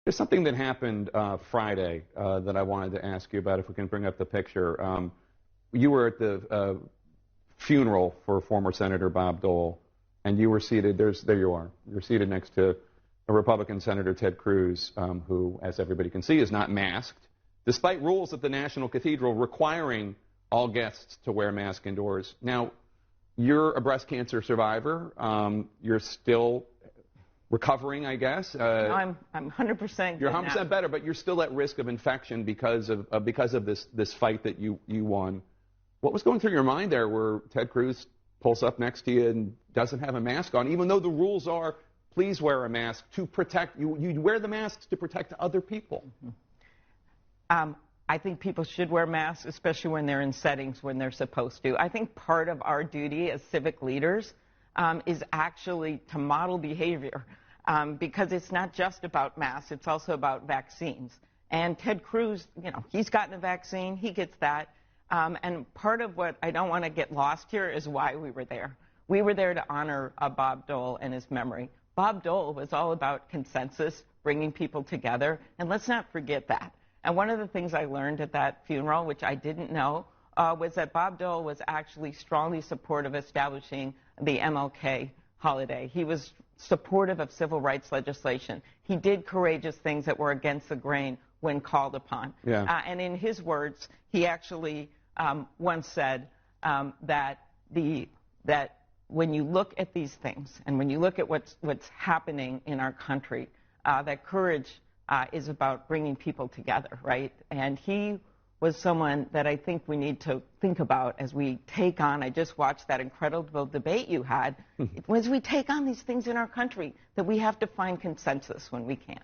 There's something that happened Friday that I wanted to ask you about, if we can bring up the picture. You were at the funeral for former Senator Bob Dole, and you were seated, there you are. You're seated next to a Republican Senator, Ted Cruz, who, as everybody can see, is not masked, despite rules at the National Cathedral requiring all guests to wear masks indoors. Now, you're a breast cancer survivor. You're still recovering, I guess. No, I'm 100%. You're 100% better, but you're still at risk of infection because of this fight that you won. What was going through your mind there, where Ted Cruz pulls up next to you and doesn't have a mask on, even though the rules are, please wear a mask to protect you? You wear the masks to protect other people. I think people should wear masks, especially when they're in settings when they're supposed to. I think part of our duty as civic leaders is actually to model behavior, because it's not just about masks, it's also about vaccines. And Ted Cruz, he's gotten a vaccine, he gets that. And part of what I don't want to get lost here is why we were there. We were there to honor Bob Dole and his memory. Bob Dole was all about consensus, bringing people together, and let's not forget that. And one of the things I learned at that funeral, which I didn't know, was that Bob Dole was actually strongly supportive of establishing the MLK holiday. He was supportive of civil rights legislation. He did courageous things that were against the grain when called upon. Yeah. And in his words, he actually once said that when you look at these things and when you look at what's happening in our country, that courage is about bringing people together, right? And he was someone that I think we need to think about as we take on. I just watched that incredible debate you had. As we take on these things in our country, that we have to find consensus when we can.